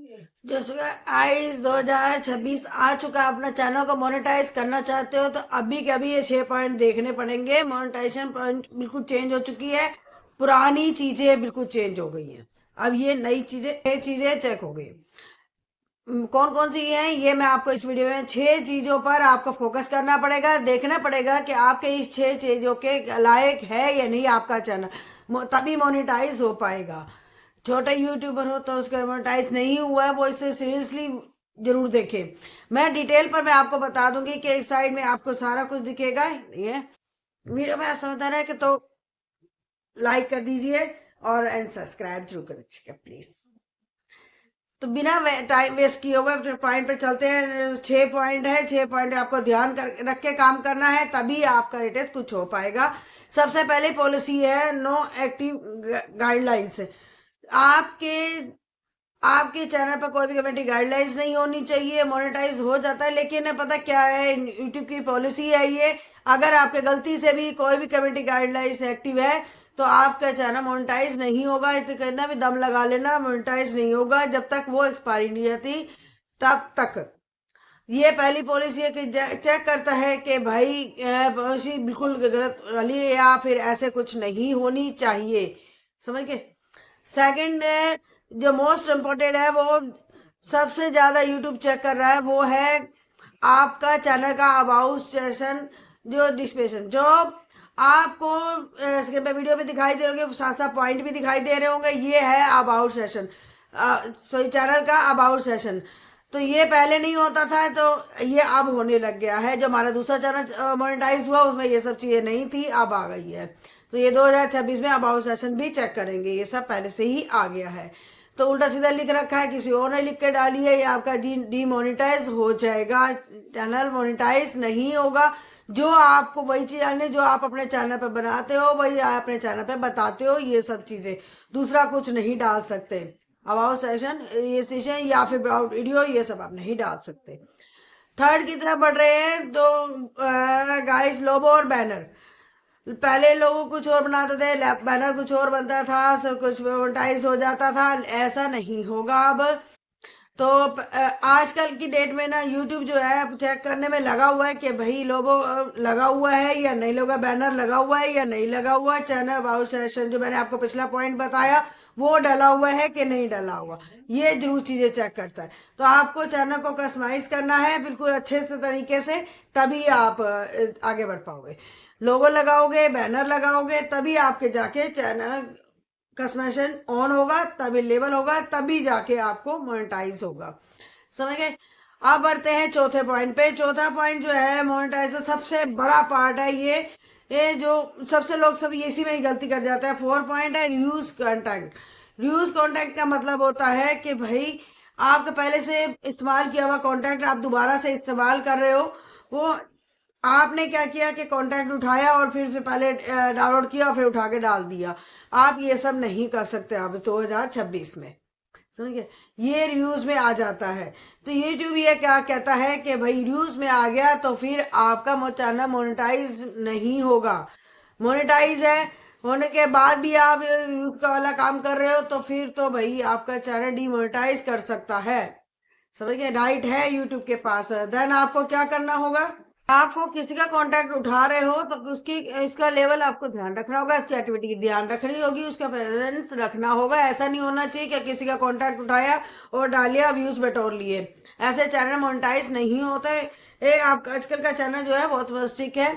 जैसे आईज 2026 आ चुका है, अपना चैनल को मोनेटाइज करना चाहते हो तो अभी के अभी ये 6 पॉइंट देखने पड़ेंगे। मोनेटाइजेशन पॉइंट बिल्कुल चेंज हो चुकी है, पुरानी चीजें बिल्कुल चेंज हो गई हैं। अब ये नई चीजें चेक हो गई। कौन कौन सी हैं ये मैं आपको इस वीडियो में 6 चीजों पर आपको फोकस करना पड़ेगा, देखना पड़ेगा कि आपके इस 6 चीजों के लायक है या नहीं आपका चैनल, तभी मोनेटाइज हो पाएगा। छोटे यूट्यूबर हो तो उसका मोनेटाइज नहीं हुआ है वो इसे सीरियसली जरूर देखे। मैं डिटेल पर मैं आपको बता दूंगी कि एक साइड में आपको सारा कुछ दिखेगा। ये वीडियो में आप समझ रहे हैं कि तो लाइक कर दीजिए और एंड सब्सक्राइब जरूर करिएगा प्लीज। तो बिना टाइम वेस्ट किए हुए पॉइंट पे चलते हैं। 6 पॉइंट है, 6 पॉइंट आपको ध्यान रख के काम करना है, तभी आपका रिटेस्ट कुछ हो पाएगा। सबसे पहले पॉलिसी है नो एक्टिव गाइडलाइंस। आपके आपके चैनल पर कोई भी कमेंट्री गाइडलाइंस नहीं होनी चाहिए। मोनेटाइज हो जाता है, लेकिन पता क्या है, यूट्यूब की पॉलिसी है ये, अगर आपके गलती से भी कोई भी कमेंट्री गाइडलाइंस एक्टिव है तो आपका चैनल मोनेटाइज नहीं होगा। इसे कहना भी दम लगा लेना, मोनेटाइज नहीं होगा जब तक वो एक्सपायरी नहीं आती तब तक। ये पहली पॉलिसी है कि चेक करता है कि भाई पॉलिसी बिल्कुल गलत वाली है या फिर ऐसे कुछ नहीं होनी चाहिए। समझ गए। सेकंड जो मोस्ट इम्पोर्टेंट है, वो सबसे ज्यादा यूट्यूब चेक कर रहा है, वो है आपका चैनल का अबाउट सेशन। जो डिस्क्रिप्शन जो आपको स्क्रीन पे वीडियो पे दिखाई दे रहे होंगे, साथ साथ पॉइंट भी दिखाई दे रहे होंगे, ये है अबाउट सेशन। सॉरी, चैनल का अबाउट सेशन। तो ये पहले नहीं होता था, तो ये अब होने लग गया है। जो हमारा दूसरा चैनल मोनेटाइज हुआ उसमें ये सब चीजें नहीं थी, अब आ गई है। तो ये 2026 में अबाउट सेशन भी चेक करेंगे, ये सब पहले से ही आ गया है। तो उल्टा सीधा लिख रखा है, किसी और ने लिख के डाली है, ये आपका डीमोनेटाइज हो जाएगा, चैनल मोनेटाइज नहीं होगा। जो आपको वही चीज आने जो आप अपने चैनल पे बनाते हो वही आप अपने चैनल पे बताते हो, ये सब चीजें, दूसरा कुछ नहीं डाल सकते। अबाउट सेशन, ये सेशन या फिर अबाउट वीडियो, ये सब आप नहीं डाल सकते। थर्ड की तरफ बढ़ रहे हैं तो गाइस, लोगो और बैनर। पहले लोग कुछ और बनाते थे, बैनर कुछ और बनता था, सब कुछ मोनेटाइज हो जाता था, ऐसा नहीं होगा अब। तो आजकल की डेट में ना यूट्यूब जो है चेक करने में लगा हुआ है कि भाई लोगो लगा हुआ है या नहीं लगा, बैनर लगा हुआ है या नहीं लगा हुआ, चैनल अबाउट सेशन जो मैंने आपको पिछला पॉइंट बताया वो डला हुआ है कि नहीं डला हुआ, ये जरूर चीजें चेक करता है। तो आपको चैनल को कस्टमाइज करना है बिल्कुल अच्छे से तरीके से, तभी आप आगे बढ़ पाओगे। लोगो लगाओगे, बैनर लगाओगे, तभी आपके जाके चैनल कस्टमाइजेशन ऑन होगा, तभी लेवल होगा, तभी जाके आपको मोनेटाइज होगा। समझ गए। अब बढ़ते हैं चौथे पॉइंट पे। चौथा पॉइंट जो है मोनेटाइज सबसे बड़ा पार्ट है ये जो सबसे लोग सब इसी में ही गलती कर जाता है। 4 पॉइंट है रिव्यूज कंटेंट। रिव्यूज कंटेंट का मतलब होता है कि भाई आपके पहले से इस्तेमाल किया हुआ कंटेंट आप दोबारा से इस्तेमाल कर रहे हो। वो आपने क्या किया कि कॉन्टैक्ट उठाया और फिर से पहले डाउनलोड किया और फिर उठा के डाल दिया। आप ये सब नहीं कर सकते अब 2026 में। समझिए, ये रिव्यूज में आ जाता है। तो यूट्यूब ये क्या कहता है कि भाई रिव्यूज में आ गया तो फिर आपका चैनल मोनेटाइज नहीं होगा। मोनेटाइज है होने के बाद भी आप रिव्यूज का वाला काम कर रहे हो तो फिर तो भाई आपका चैनल डीमोनेटाइज कर सकता है। समझ गए, राइट है यूट्यूब के पास। देन आपको क्या करना होगा, आपको किसी का कांटेक्ट उठा रहे हो तो उसकी इसका लेवल आपको ध्यान रखना होगा, इसकी एक्टिविटी की ध्यान रखनी होगी, उसका प्रेजेंस रखना होगा। ऐसा नहीं होना चाहिए कि किसी का कांटेक्ट उठाया और डालिया व्यूज बटोर लिए, ऐसे चैनल मोनेटाइज नहीं होते। आप आजकल का चैनल जो है बहुत स्ट्रिक्ट है।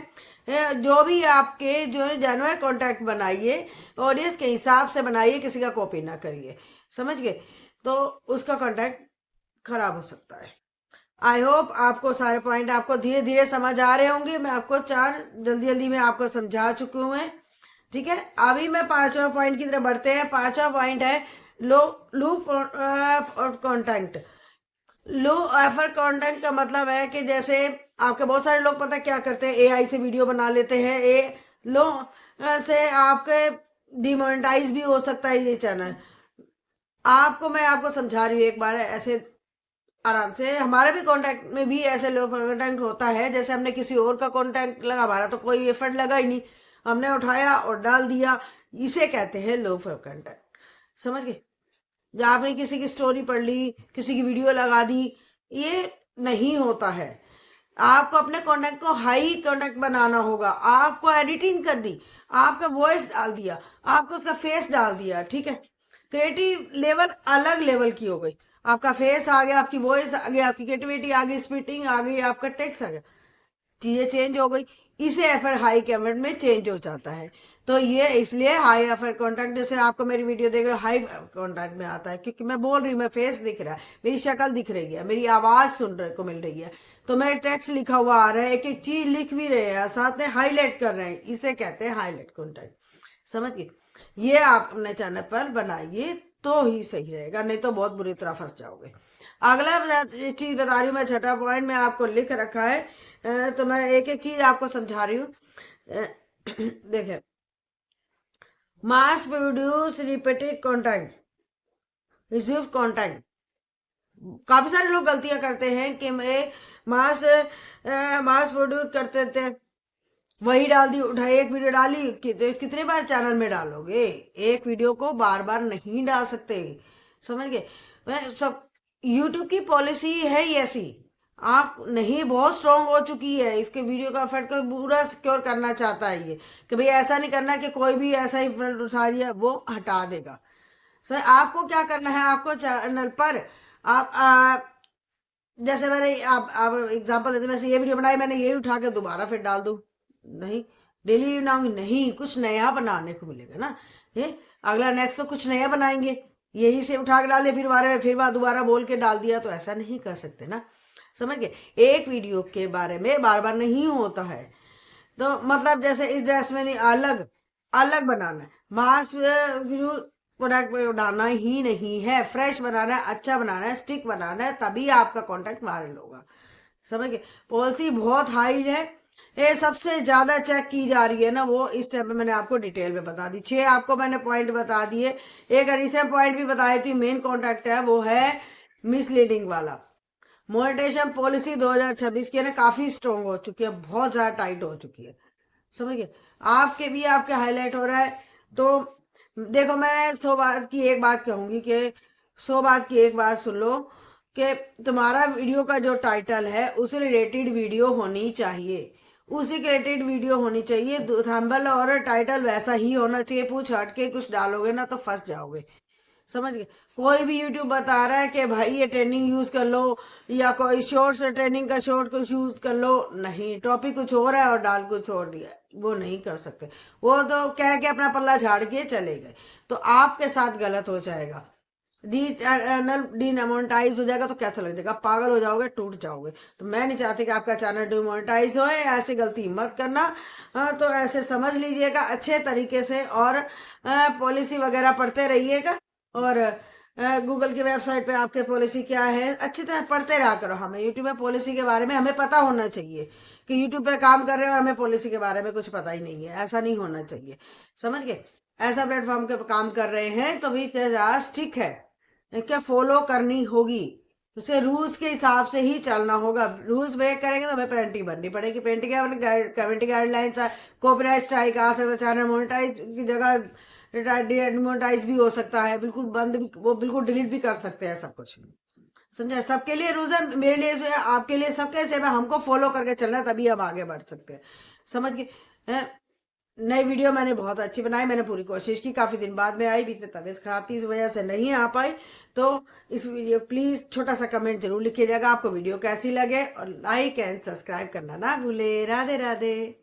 जो भी आपके जो जेन्युइन कांटेक्ट बनाइए, ऑडियंस के हिसाब से बनाइए, किसी का कॉपी ना करिए। समझ गए, तो उसका कांटेक्ट खराब हो सकता है। आई होप आपको सारे पॉइंट आपको धीरे धीरे समझ आ रहे होंगे। मैं आपको 4 जल्दी जल्दी में आपको समझा चुकी हूँ मैं। ठीक है, अभी मैं 5वां पॉइंट की तरफ बढ़ते हैं। 5वां पॉइंट है लो लूप और कंटेंट। लो एफर कंटेंट का मतलब है कि जैसे आपके बहुत सारे लोग पता क्या करते हैं, एआई से वीडियो बना लेते हैं। लो से आपके डिमोनेटाइज भी हो सकता है ये चैनल। मैं आपको समझा रही हूँ एक बार ऐसे आराम से। हमारे भी कांटेक्ट में भी ऐसे लो कंटेंट होता है, जैसे हमने किसी और का कांटेक्ट लगा, हमारा तो कोई एफर्ट लगा ही नहीं, हमने उठाया और डाल दिया, इसे कहते हैं लो कंटेंट। समझ गए। जब आपने किसी की स्टोरी पढ़ ली, किसी की वीडियो लगा दी, ये नहीं होता है। आपको अपने कॉन्टेंट को हाई कॉन्टेंट बनाना होगा। आपको एडिटिंग कर दी, आपका वॉइस डाल दिया, आपको उसका फेस डाल दिया, ठीक है, क्रिएटिव लेवल अलग लेवल की हो गई। आपका फेस आ गया, आपकी वॉइस आ गई, आपकी क्रिएटिविटी आ गई, स्पीटिंग आ गई, आपका टेक्स्ट आ गया, चीजें चेंज हो गई। इसे एफर हाई कमेंट में चेंज हो जाता है। तो ये इसलिए हाई एफर कॉन्टेंट, जैसे आपको मेरी वीडियो देख रहे हो हाई कॉन्टेंट में आता है, क्योंकि मैं बोल रही हूँ, मैं फेस दिख रहा है, मेरी शक्ल दिख रही है, मेरी आवाज सुनने को मिल रही है, तो मेरे टेक्स्ट लिखा हुआ आ रहा है, एक एक चीज लिख भी रहे हैं, साथ में हाईलाइट कर रहे हैं, इसे कहते हैं हाईलाइट कॉन्टेंट। समझ गए? ये आप अपने चैनल पर बनाइए तो ही सही रहेगा, नहीं तो बहुत बुरी तरह फंस जाओगे। अगला चीज बता रही हूँ मैं, छठा पॉइंट में आपको लिख रखा है, तो मैं एक एक चीज आपको समझा रही हूँ। देखिए, mass produce repeated content, receive content. काफी सारे लोग गलतियां करते हैं कि मैं मास मास प्रोड्यूस करते थे, वही डाल दी, उठाई एक वीडियो डाली, कितने बार चैनल में डालोगे? एक वीडियो को बार बार नहीं डाल सकते, समझ गए? सब यूट्यूब की पॉलिसी है ही ऐसी। आप नहीं, बहुत स्ट्रांग हो चुकी है, इसके वीडियो का फट को पूरा सिक्योर करना चाहता है ये, कि भाई ऐसा नहीं करना कि कोई भी ऐसा ही फ्रंट उठा दिया वो हटा देगा। सर आपको क्या करना है, आपको चैनल पर आप जैसे मैंने आप एग्जांपल देते, वैसे ये वीडियो बनाई मैंने, ये उठा के दोबारा फिर डाल दूं? नहीं। डेली बनाऊंगी? नहीं, कुछ नया बनाने को मिलेगा ना। ये अगला नेक्स्ट तो कुछ नया बनाएंगे, यही से उठा के डाल दिया, फिर बार दोबारा बोल के डाल दिया, तो ऐसा नहीं कर सकते ना। समझ गए? एक वीडियो के बारे में बार बार नहीं होता है। तो मतलब जैसे इस ड्रेस में नहीं, अलग अलग बनाना है, मास प्रोडक्ट बनाना ही नहीं है, फ्रेश बनाना है, अच्छा बनाना है, स्टिक बनाना है, तभी आपका कंटेंट वायरल होगा। समझ गए? पॉलिसी बहुत हाई है, ये सबसे ज्यादा चेक की जा रही है ना, वो इस टाइम पे मैंने आपको डिटेल में बता दी। 6 आपको मैंने पॉइंट बता दिए, एक एडिशनल पॉइंट भी बताया थी, मेन कॉन्टेक्ट है वो है मिसलीडिंग वाला। मोनेटाइजेशन पॉलिसी 2026 की है ना, काफी स्ट्रॉन्ग हो चुकी है, बहुत ज्यादा टाइट हो चुकी है। समझ गए? आपके भी आपके हाईलाइट हो रहा है। तो देखो, मैं 100 बात की एक बात कहूंगी कि 100 बात की एक बात सुन लो, कि तुम्हारा वीडियो का जो टाइटल है उससे रिलेटेड वीडियो होनी चाहिए, उसी के रिलेटेड वीडियो होनी चाहिए। थंबनेल और टाइटल वैसा ही होना चाहिए, पूछ हट के कुछ डालोगे ना तो फंस जाओगे। समझ गए? कोई भी यूट्यूब बता रहा है कि भाई ये ट्रेनिंग यूज कर लो, या कोई शॉर्ट्स ट्रेनिंग का शॉर्ट कुछ यूज कर लो, नहीं, टॉपिक कुछ और है और डाल कुछ और दिया, वो नहीं कर सकते। वो तो कह के अपना पल्ला झाड़ के चले गए, तो आपके साथ गलत हो जाएगा, डिमोनेटाइज हो जाएगा, तो कैसा लग जाएगा? पागल हो जाओगे, टूट जाओगे। तो मैं नहीं चाहती कि आपका चैनल डिमोनेटाइज हो, ऐसी गलती मत करना। तो ऐसे समझ लीजिएगा अच्छे तरीके से, और पॉलिसी वगैरह पढ़ते रहिएगा, और गूगल की वेबसाइट पे आपके पॉलिसी क्या है अच्छी तरह पढ़ते रहा करो। हमें यूट्यूब में पॉलिसी के बारे में हमें पता होना चाहिए, कि यूट्यूब पे काम कर रहे हो और हमें पॉलिसी के बारे में कुछ पता ही नहीं है, ऐसा नहीं होना चाहिए। समझ गए? ऐसा प्लेटफॉर्म के काम कर रहे हैं तो भी ठीक है, क्या फॉलो करनी होगी, उसे रूल्स के हिसाब से ही चलना होगा। रूल्स ब्रेक करेंगे तो हमें पेनल्टी भरनी पड़ेगी। पेनल्टी गाइडलाइंस, कॉपीराइट स्ट्राइक आ सकता है, चैनल मोनेटाइज की जगह डिमोनेटाइज भी हो सकता है, बिल्कुल बंद भी, वो बिल्कुल डिलीट भी कर सकते हैं, सब कुछ। समझे? सबके लिए रूल्स है, मेरे लिए जो है, आपके लिए, सबके सेम है, हमको फॉलो करके चलना है, तभी हम आगे बढ़ सकते हैं। समझ गए? नई वीडियो मैंने बहुत अच्छी बनाई, मैंने पूरी कोशिश की, काफी दिन बाद में आई, बीच में तबीयत खराब थी, इस वजह से नहीं आ पाई। तो इस वीडियो प्लीज छोटा सा कमेंट जरूर लिखिएगा आपको वीडियो कैसी लगे, और लाइक एंड सब्सक्राइब करना ना भूले। राधे राधे।